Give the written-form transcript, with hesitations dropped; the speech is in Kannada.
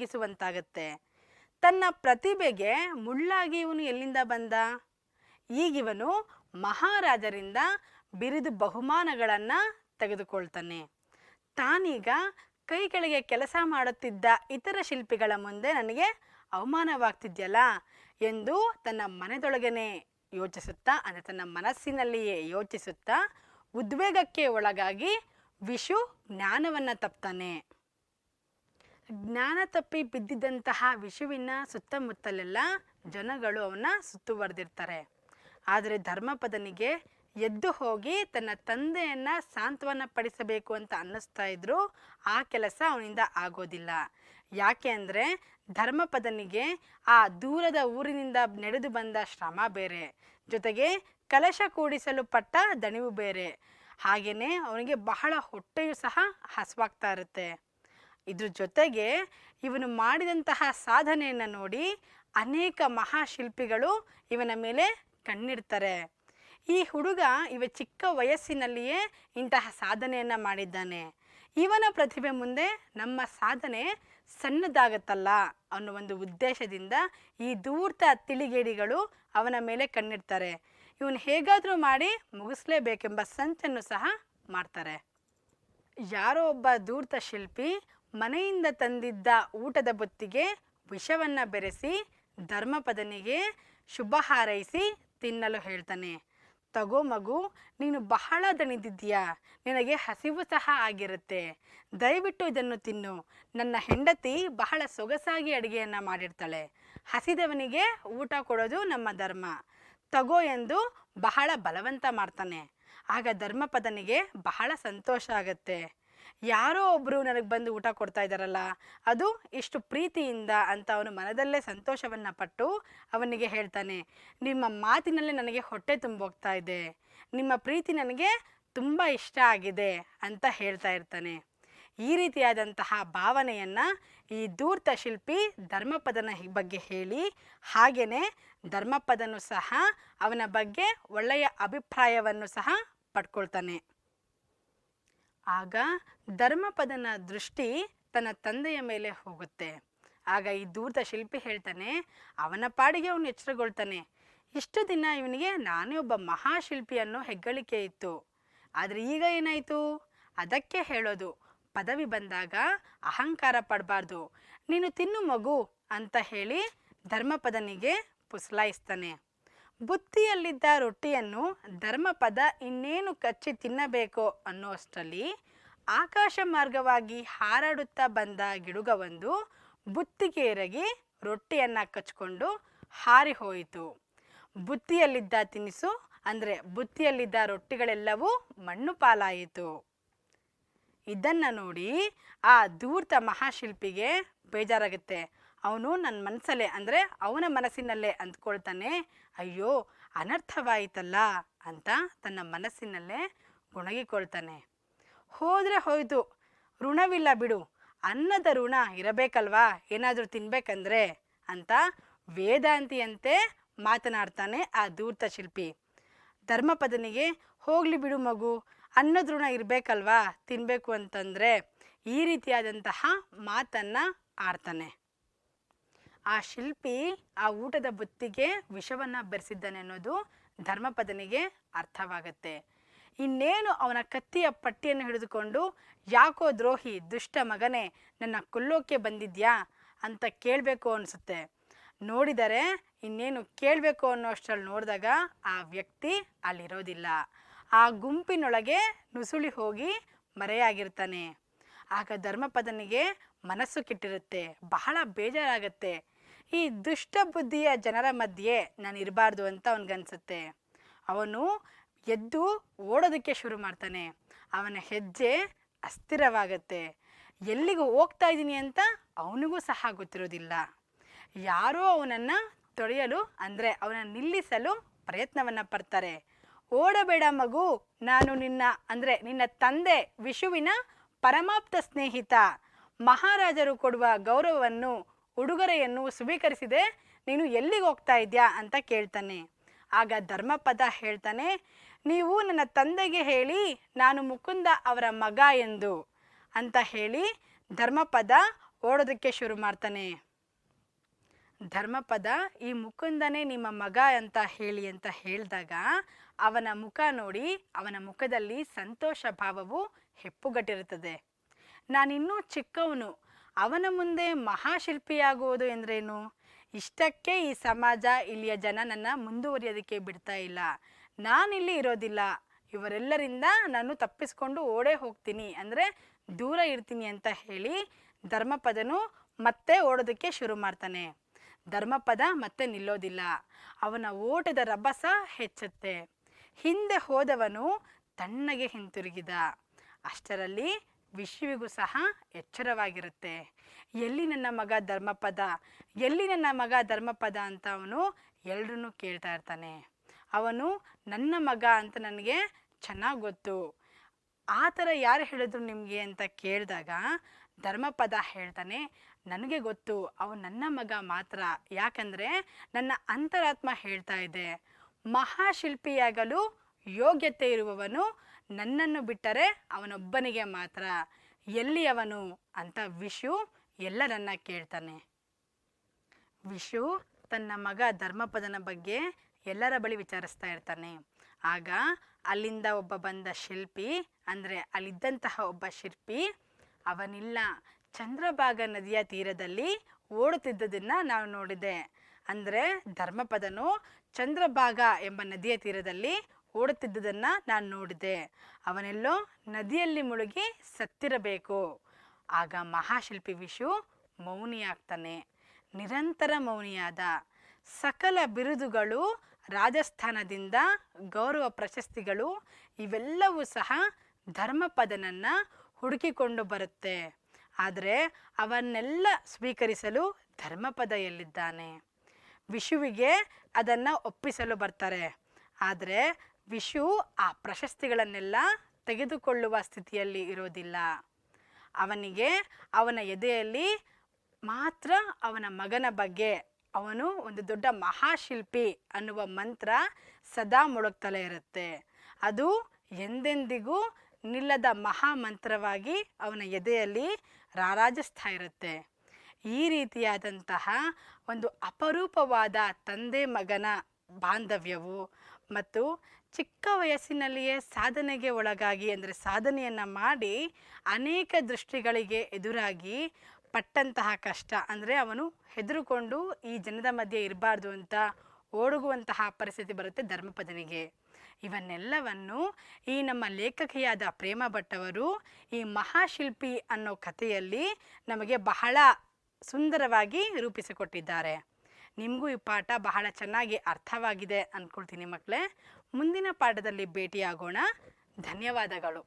ಹಿಗ್ಗಿಸುವಂತಾಗತ್ತೆ. ತನ್ನ ಪ್ರತಿಭೆಗೆ ಮುಳ್ಳಾಗಿ ಇವನು ಎಲ್ಲಿಂದ ಬಂದ? ಈಗಿವನು ಮಹಾರಾಜರಿಂದ ಬಿರಿದು ಬಹುಮಾನಗಳನ್ನು ತೆಗೆದುಕೊಳ್ತಾನೆ. ತಾನೀಗ ಕೈ ಕೆಳಗೆ ಕೆಲಸ ಮಾಡುತ್ತಿದ್ದ ಇತರ ಶಿಲ್ಪಿಗಳ ಮುಂದೆ ನನಗೆ ಅವಮಾನವಾಗ್ತಿದೆಯಲ್ಲ ಎಂದು ತನ್ನ ಮನದೊಳಗನೆ ಯೋಚಿಸುತ್ತಾ, ಅಂದರೆ ತನ್ನ ಮನಸ್ಸಿನಲ್ಲಿಯೇ ಯೋಚಿಸುತ್ತಾ ಉದ್ವೇಗಕ್ಕೆ ಒಳಗಾಗಿ ವಿಶು ಜ್ಞಾನವನ್ನು ತಪ್ತಾನೆ. ಜ್ಞಾನ ತಪ್ಪಿ ಬಿದ್ದಿದ್ದಂತಹ ವಿಶುವಿನ ಸುತ್ತಮುತ್ತಲೆಲ್ಲ ಜನಗಳು ಅವನ್ನ ಸುತ್ತುವರೆದಿರ್ತಾರೆ. ಆದರೆ ಧರ್ಮಪದನಿಗೆ ಎದ್ದು ಹೋಗಿ ತನ್ನ ತಂದೆಯನ್ನ ಸಾಂತ್ವನ ಪಡಿಸಬೇಕು ಅಂತ ಅನ್ನಿಸ್ತಾ ಇದ್ರು. ಆ ಕೆಲಸ ಅವನಿಂದ ಆಗೋದಿಲ್ಲ. ಯಾಕೆ ಅಂದರೆ ಧರ್ಮಪದನಿಗೆ ಆ ದೂರದ ಊರಿನಿಂದ ನಡೆದು ಬಂದ ಶ್ರಮ ಬೇರೆ, ಜೊತೆಗೆ ಕಲಶ ಕೂಡಿಸಲು ಪಟ್ಟ ದಣಿವು ಬೇರೆ. ಹಾಗೆಯೇ ಅವನಿಗೆ ಬಹಳ ಹೊಟ್ಟೆಯೂ ಸಹ ಹಸಿವಾಗ್ತಾ ಇರುತ್ತೆ. ಇದ್ರ ಜೊತೆಗೆ ಇವನು ಮಾಡಿದಂತಹ ಸಾಧನೆಯನ್ನು ನೋಡಿ ಅನೇಕ ಮಹಾಶಿಲ್ಪಿಗಳು ಇವನ ಮೇಲೆ ಕಣ್ಣಿಡ್ತಾರೆ. ಈ ಹುಡುಗ ಚಿಕ್ಕ ವಯಸ್ಸಿನಲ್ಲಿಯೇ ಇಂತಹ ಸಾಧನೆಯನ್ನು ಮಾಡಿದ್ದಾನೆ, ಇವನ ಪ್ರತಿಭೆ ಮುಂದೆ ನಮ್ಮ ಸಾಧನೆ ಸಣ್ಣದಾಗತ್ತಲ್ಲ ಅನ್ನೋ ಒಂದು ಉದ್ದೇಶದಿಂದ ಈ ಧೂರ್ತ ತಿಳಿಗೇಡಿಗಳು ಅವನ ಮೇಲೆ ಕಣ್ಣಿಡ್ತಾರೆ. ಇವನು ಹೇಗಾದರೂ ಮಾಡಿ ಮುಗಿಸ್ಲೇಬೇಕೆಂಬ ಸಂಚನ್ನು ಸಹ ಮಾಡ್ತಾರೆ. ಯಾರೋ ಒಬ್ಬ ಧೂರ್ತ ಶಿಲ್ಪಿ ಮನೆಯಿಂದ ತಂದಿದ್ದ ಊಟದ ಬುತ್ತಿಗೆ ವಿಷವನ್ನು ಬೆರೆಸಿ ಧರ್ಮಪದನಿಗೆ ಶುಭ ಹಾರೈಸಿ ತಿನ್ನಲು ಹೇಳ್ತಾನೆ. ತಗೋ ಮಗು, ನೀನು ಬಹಳ ದಣಿದಿದ್ದೀಯಾ, ನಿನಗೆ ಹಸಿವು ಸಹ ಆಗಿರುತ್ತೆ, ದಯವಿಟ್ಟು ಇದನ್ನು ತಿನ್ನು. ನನ್ನ ಹೆಂಡತಿ ಬಹಳ ಸೊಗಸಾಗಿ ಅಡುಗೆಯನ್ನು ಮಾಡಿರ್ತಾಳೆ, ಹಸಿದವನಿಗೆ ಊಟ ಕೊಡೋದು ನಮ್ಮ ಧರ್ಮ, ತಗೋ ಎಂದು ಬಹಳ ಬಲವಂತ ಮಾಡ್ತಾನೆ. ಆಗ ಧರ್ಮಪದನಿಗೆ ಬಹಳ ಸಂತೋಷ ಆಗತ್ತೆ. ಯಾರೋ ಒಬ್ಬರು ನನಗೆ ಬಂದು ಊಟ ಕೊಡ್ತಾ ಇದ್ದಾರಲ್ಲ, ಅದು ಇಷ್ಟು ಪ್ರೀತಿಯಿಂದ ಅಂತ ಅವನು ಮನದಲ್ಲೇ ಸಂತೋಷವನ್ನು ಪಟ್ಟು ಅವನಿಗೆ ಹೇಳ್ತಾನೆ, ನಿಮ್ಮ ಮಾತಿನಲ್ಲೇ ನನಗೆ ಹೊಟ್ಟೆ ತುಂಬೋಗ್ತಾ ಇದೆ, ನಿಮ್ಮ ಪ್ರೀತಿ ನನಗೆ ತುಂಬ ಇಷ್ಟ ಆಗಿದೆ ಅಂತ ಹೇಳ್ತಾ ಇರ್ತಾನೆ. ಈ ರೀತಿಯಾದಂತಹ ಭಾವನೆಯನ್ನು ಈ ಧೂರ್ತ ಶಿಲ್ಪಿ ಧರ್ಮಪದನ ಬಗ್ಗೆ ಹೇಳಿ, ಹಾಗೆಯೇ ಧರ್ಮಪದನು ಸಹ ಅವನ ಬಗ್ಗೆ ಒಳ್ಳೆಯ ಅಭಿಪ್ರಾಯವನ್ನು ಸಹ ಪಡ್ಕೊಳ್ತಾನೆ. ಆಗ ಧರ್ಮಪದನ ದೃಷ್ಟಿ ತನ್ನ ತಂದೆಯ ಮೇಲೆ ಹೋಗುತ್ತೆ. ಆಗ ಈ ಧೂರ್ತ ಶಿಲ್ಪಿ ಹೇಳ್ತಾನೆ, ಅವನ ಪಾಡಿಗೆ ಅವನು ಎಚ್ಚರಗೊಳ್ತಾನೆ. ಇಷ್ಟು ದಿನ ಇವನಿಗೆ ನಾನೇ ಒಬ್ಬ ಮಹಾಶಿಲ್ಪಿ ಅನ್ನೋ ಹೆಗ್ಗಳಿಕೆ ಇತ್ತು, ಆದರೆ ಈಗ ಏನಾಯಿತು? ಅದಕ್ಕೆ ಹೇಳೋದು, ಪದವಿ ಬಂದಾಗ ಅಹಂಕಾರ ಪಡಬಾರ್ದು, ನೀನು ತಿನ್ನು ಮಗು ಅಂತ ಹೇಳಿ ಧರ್ಮಪದನಿಗೆ ಪುಸಲಾಯಿಸ್ತಾನೆ. ಬುತ್ತಿಯಲ್ಲಿದ್ದ ರೊಟ್ಟಿಯನ್ನು ಧರ್ಮಪದ ಇನ್ನೇನು ಕಚ್ಚಿ ತಿನ್ನಬೇಕೋ ಅನ್ನೋಷ್ಟರಲ್ಲಿ ಆಕಾಶ ಮಾರ್ಗವಾಗಿ ಹಾರಾಡುತ್ತಾ ಬಂದ ಗಿಡುಗವೊಂದು ಬುತ್ತಿಗೆ ಎರಗಿ ರೊಟ್ಟಿಯನ್ನು ಕಚ್ಕೊಂಡು ಹಾರಿ ಹೋಯಿತು. ಬುತ್ತಿಯಲ್ಲಿದ್ದ ತಿನಿಸು ಅಂದರೆ ಬುತ್ತಿಯಲ್ಲಿದ್ದ ರೊಟ್ಟಿಗಳೆಲ್ಲವೂ ಮಣ್ಣು ಪಾಲಾಯಿತು. ಇದನ್ನು ನೋಡಿ ಆ ಧೂರ್ತ ಮಹಾಶಿಲ್ಪಿಗೆ ಬೇಜಾರಾಗುತ್ತೆ. ಅವನು ನನ್ನ ಮನಸ್ಸಲ್ಲೇ ಅಂದರೆ ಅವನ ಮನಸ್ಸಿನಲ್ಲೇ ಅಂದ್ಕೊಳ್ತಾನೆ, ಅಯ್ಯೋ ಅನರ್ಥವಾಯಿತಲ್ಲ ಅಂತ ತನ್ನ ಮನಸ್ಸಿನಲ್ಲೇ ಗೊಣಗಿಕೊಳ್ತಾನೆ. ಹೋದರೆ ಹೋಯ್ತು, ಋಣವಿಲ್ಲ ಬಿಡು, ಅನ್ನದ ಋಣ ಇರಬೇಕಲ್ವಾ, ಏನಾದರೂ ತಿನ್ಬೇಕಂದ್ರೆ ಅಂತ ವೇದಾಂತಿಯಂತೆ ಮಾತನಾಡ್ತಾನೆ ಆ ಧೂರ್ತ ಶಿಲ್ಪಿ. ಧರ್ಮಪದನಿಗೆ ಹೋಗಲಿ ಬಿಡು ಮಗು, ಅನ್ನದ ಋಣ ಇರಬೇಕಲ್ವಾ, ತಿನ್ನಬೇಕು ಅಂತಂದರೆ ಈ ರೀತಿಯಾದಂತಹ ಮಾತನ್ನು ಆಡ್ತಾನೆ. ಆ ಶಿಲ್ಪಿ ಆ ಊಟದ ಬುತ್ತಿಗೆ ವಿಷವನ್ನು ಬೆರೆಸಿದ್ದಾನೆ ಅನ್ನೋದು ಧರ್ಮಪದನಿಗೆ ಅರ್ಥವಾಗತ್ತೆ. ಇನ್ನೇನು ಅವನ ಕತ್ತಿಯ ಪಟ್ಟಿಯನ್ನು ಹಿಡಿದುಕೊಂಡು, ಯಾಕೋ ದ್ರೋಹಿ ದುಷ್ಟ ಮಗನೇ, ನನ್ನ ಕೊಲ್ಲೋಕೆ ಬಂದಿದ್ಯಾ ಅಂತ ಕೇಳಬೇಕು ಅನಿಸುತ್ತೆ. ನೋಡಿದರೆ ಇನ್ನೇನು ಕೇಳಬೇಕು ಅನ್ನೋ ಅಷ್ಟರಲ್ಲಿ ನೋಡಿದಾಗ ಆ ವ್ಯಕ್ತಿ ಅಲ್ಲಿರೋದಿಲ್ಲ. ಆ ಗುಂಪಿನೊಳಗೆ ನುಸುಳಿ ಹೋಗಿ ಮರೆಯಾಗಿರ್ತಾನೆ. ಆಗ ಧರ್ಮಪದನಿಗೆ ಮನಸ್ಸು ಕೆಟ್ಟಿರುತ್ತೆ, ಬಹಳ ಬೇಜಾರಾಗತ್ತೆ. ಈ ದುಷ್ಟ ಬುದ್ಧಿಯ ಜನರ ಮಧ್ಯೆ ನಾನು ಇರಬಾರ್ದು ಅಂತ ಅವನಿಗನ್ಸುತ್ತೆ. ಅವನು ಎದ್ದು ಓಡೋದಕ್ಕೆ ಶುರು ಮಾಡ್ತಾನೆ. ಅವನ ಹೆಜ್ಜೆ ಅಸ್ಥಿರವಾಗತ್ತೆ. ಎಲ್ಲಿಗೂ ಹೋಗ್ತಾ ಇದ್ದೀನಿ ಅಂತ ಅವನಿಗೂ ಸಹ ಗೊತ್ತಿರೋದಿಲ್ಲ. ಯಾರೋ ಅವನನ್ನು ತೊಳೆಯಲು ಅಂದರೆ ಅವನನ್ನು ನಿಲ್ಲಿಸಲು ಪ್ರಯತ್ನವನ್ನು ಪಡ್ತಾರೆ. ಓಡಬೇಡ ಮಗು, ನಾನು ನಿನ್ನ ತಂದೆ ವಿಶುವಿನ ಪರಮಾಪ್ತ ಸ್ನೇಹಿತ, ಮಹಾರಾಜರು ಕೊಡುವ ಗೌರವವನ್ನು ಉಡುಗೊರೆಯನ್ನು ಸ್ವೀಕರಿಸಿದೆ, ನೀನು ಎಲ್ಲಿಗೆ ಹೋಗ್ತಾ ಇದೆಯಾ ಅಂತ ಕೇಳ್ತಾನೆ. ಆಗ ಧರ್ಮಪದ ಹೇಳ್ತಾನೆ, ನೀವು ನನ್ನ ತಂದೆಗೆ ಹೇಳಿ ನಾನು ಮುಕುಂದ ಅವರ ಮಗ ಎಂದು ಅಂತ ಹೇಳಿ ಧರ್ಮಪದ ಓಡೋದಕ್ಕೆ ಶುರು ಮಾಡ್ತಾನೆ. ಧರ್ಮಪದ ಈ ಮುಕುಂದನೇ ನಿಮ್ಮ ಮಗ ಅಂತ ಹೇಳಿ ಅಂತ ಹೇಳಿದಾಗ ಅವನ ಮುಖ ನೋಡಿ ಅವನ ಮುಖದಲ್ಲಿ ಸಂತೋಷ ಭಾವವು ಹೆಪ್ಪುಗಟ್ಟಿರುತ್ತದೆ. ನಾನಿನ್ನೂ ಚಿಕ್ಕವನು, ಅವನ ಮುಂದೆ ಮಹಾಶಿಲ್ಪಿಯಾಗುವುದು ಎಂದ್ರೇನು? ಇಷ್ಟಕ್ಕೆ ಈ ಸಮಾಜ, ಇಲ್ಲಿಯ ಜನ ನನ್ನ ಮುಂದುವರಿಯೋದಕ್ಕೆ ಬಿಡ್ತಾ ಇಲ್ಲ. ನಾನಿಲ್ಲಿ ಇರೋದಿಲ್ಲ, ಇವರೆಲ್ಲರಿಂದ ನಾನು ತಪ್ಪಿಸ್ಕೊಂಡು ಓಡೇ ಹೋಗ್ತೀನಿ, ಅಂದರೆ ದೂರ ಇರ್ತೀನಿ ಅಂತ ಹೇಳಿ ಧರ್ಮಪದನು ಮತ್ತೆ ಓಡೋದಕ್ಕೆ ಶುರು ಮಾಡ್ತಾನೆ. ಧರ್ಮಪದ ಮತ್ತೆ ನಿಲ್ಲೋದಿಲ್ಲ. ಅವನ ಓಟದ ರಭಸ ಹೆಚ್ಚುತ್ತೆ. ಹಿಂದೆ ಹೋದವನು ತಣ್ಣಗೆ ಹಿಂತಿರುಗಿದ. ಅಷ್ಟರಲ್ಲಿ ವಿಶ್ವಿಗೂ ಸಹ ಎಚ್ಚರವಾಗಿರುತ್ತೆ. ಎಲ್ಲಿ ನನ್ನ ಮಗ ಧರ್ಮಪದ, ಎಲ್ಲಿ ನನ್ನ ಮಗ ಧರ್ಮಪದ ಅಂತ ಅವನು ಎಲ್ರೂ ಕೇಳ್ತಾ ಇರ್ತಾನೆ. ಅವನು ನನ್ನ ಮಗ ಅಂತ ನನಗೆ ಚೆನ್ನಾಗಿ ಗೊತ್ತು, ಆ ಥರ ಯಾರು ಹೇಳಿದ್ರು ನಿಮಗೆ ಅಂತ ಕೇಳಿದಾಗ ಧರ್ಮಪದ ಹೇಳ್ತಾನೆ, ನನಗೆ ಗೊತ್ತು ಅವನು ನನ್ನ ಮಗ ಮಾತ್ರ. ಯಾಕಂದರೆ ನನ್ನ ಅಂತರಾತ್ಮ ಹೇಳ್ತಾ ಇದೆ, ಮಹಾಶಿಲ್ಪಿಯಾಗಲು ಯೋಗ್ಯತೆ ಇರುವವನು ನನ್ನನ್ನು ಬಿಟ್ಟರೆ ಅವನೊಬ್ಬನಿಗೆ ಮಾತ್ರ. ಎಲ್ಲಿ ಅವನು ಅಂತ ವಿಶು ಎಲ್ಲರನ್ನ ಕೇಳ್ತಾನೆ. ವಿಶು ತನ್ನ ಮಗ ಧರ್ಮಪದನ ಬಗ್ಗೆ ಎಲ್ಲರ ಬಳಿ ವಿಚಾರಿಸ್ತಾ ಇರ್ತಾನೆ. ಆಗ ಅಲ್ಲಿಂದ ಒಬ್ಬ ಬಂದ ಶಿಲ್ಪಿ, ಅಂದರೆ ಅಲ್ಲಿದ್ದಂತಹ ಒಬ್ಬ ಶಿಲ್ಪಿ, ಅವನಿಲ್ಲ, ಚಂದ್ರಭಾಗ ನದಿಯ ತೀರದಲ್ಲಿ ಓಡುತ್ತಿದ್ದುದನ್ನು ನಾವು ನೋಡಿದೆ. ಅಂದರೆ ಧರ್ಮಪದನು ಚಂದ್ರಭಾಗ ಎಂಬ ನದಿಯ ತೀರದಲ್ಲಿ ಓಡುತ್ತಿದ್ದುದನ್ನು ನಾನು ನೋಡಿದೆ. ಅವನೆಲ್ಲೋ ನದಿಯಲ್ಲಿ ಮುಳುಗಿ ಸತ್ತಿರಬೇಕು. ಆಗ ಮಹಾಶಿಲ್ಪಿ ವಿಶು ಮೌನಿಯಾಗ್ತಾನೆ. ನಿರಂತರ ಮೌನಿಯಾದ. ಸಕಲ ಬಿರುದುಗಳು, ರಾಜಸ್ಥಾನದಿಂದ ಗೌರವ ಪ್ರಶಸ್ತಿಗಳು ಇವೆಲ್ಲವೂ ಸಹ ಧರ್ಮಪದನನ್ನು ಹುಡುಕಿಕೊಂಡು ಬರುತ್ತೆ. ಆದರೆ ಅವನ್ನೆಲ್ಲ ಸ್ವೀಕರಿಸಲು ಧರ್ಮಪದ ಎಲ್ಲಿದ್ದಾನೆ? ವಿಶುವಿಗೆ ಅದನ್ನು ಒಪ್ಪಿಸಲು ಬರ್ತಾರೆ. ಆದರೆ ವಿಶು ಆ ಪ್ರಶಸ್ತಿಗಳನ್ನೆಲ್ಲ ತೆಗೆದುಕೊಳ್ಳುವ ಸ್ಥಿತಿಯಲ್ಲಿ ಇರೋದಿಲ್ಲ. ಅವನಿಗೆ ಅವನ ಎದೆಯಲ್ಲಿ ಮಾತ್ರ ಅವನ ಮಗನ ಬಗ್ಗೆ, ಅವನು ಒಂದು ದೊಡ್ಡ ಮಹಾಶಿಲ್ಪಿ ಅನ್ನುವ ಮಂತ್ರ ಸದಾ ಮೊಳಗ್ತಲೇ ಇರುತ್ತೆ. ಅದು ಎಂದೆಂದಿಗೂ ನಿಲ್ಲದ ಮಹಾಮಂತ್ರವಾಗಿ ಅವನ ಎದೆಯಲ್ಲಿ ರಾರಾಜಿಸ್ತಾ ಇರುತ್ತೆ. ಈ ರೀತಿಯಾದಂತಹ ಒಂದು ಅಪರೂಪವಾದ ತಂದೆ ಮಗನ ಬಾಂಧವ್ಯವು ಮತ್ತು ಚಿಕ್ಕ ವಯಸ್ಸಿನಲ್ಲಿಯೇ ಸಾಧನೆಗೆ ಒಳಗಾಗಿ, ಅಂದರೆ ಸಾಧನೆಯನ್ನು ಮಾಡಿ ಅನೇಕ ದೃಷ್ಟಿಗಳಿಗೆ ಎದುರಾಗಿ ಪಟ್ಟಂತಹ ಕಷ್ಟ, ಅಂದರೆ ಅವನು ಹೆದರುಕೊಂಡು ಈ ಜನದ ಮಧ್ಯೆ ಇರಬಾರ್ದು ಅಂತ ಓಡುಗುವಂತಹ ಪರಿಸ್ಥಿತಿ ಬರುತ್ತೆ ಧರ್ಮಪದನಿಗೆ. ಇವನ್ನೆಲ್ಲವನ್ನು ಈ ನಮ್ಮ ಲೇಖಕಿಯಾದ ಪ್ರೇಮ ಭಟ್ ಅವರು ಈ ಮಹಾಶಿಲ್ಪಿ ಅನ್ನೋ ಕಥೆಯಲ್ಲಿ ನಮಗೆ ಬಹಳ ಸುಂದರವಾಗಿ ರೂಪಿಸಿಕೊಟ್ಟಿದ್ದಾರೆ. ನಿಮಗೂ ಈ ಪಾಠ ಬಹಳ ಚೆನ್ನಾಗಿ ಅರ್ಥವಾಗಿದೆ ಅಂದ್ಕೊಳ್ತೀನಿ ಮಕ್ಕಳೇ. ಮುಂದಿನ ಪಾಠದಲ್ಲಿ ಭೇಟಿಯಾಗೋಣ. ಧನ್ಯವಾದಗಳು.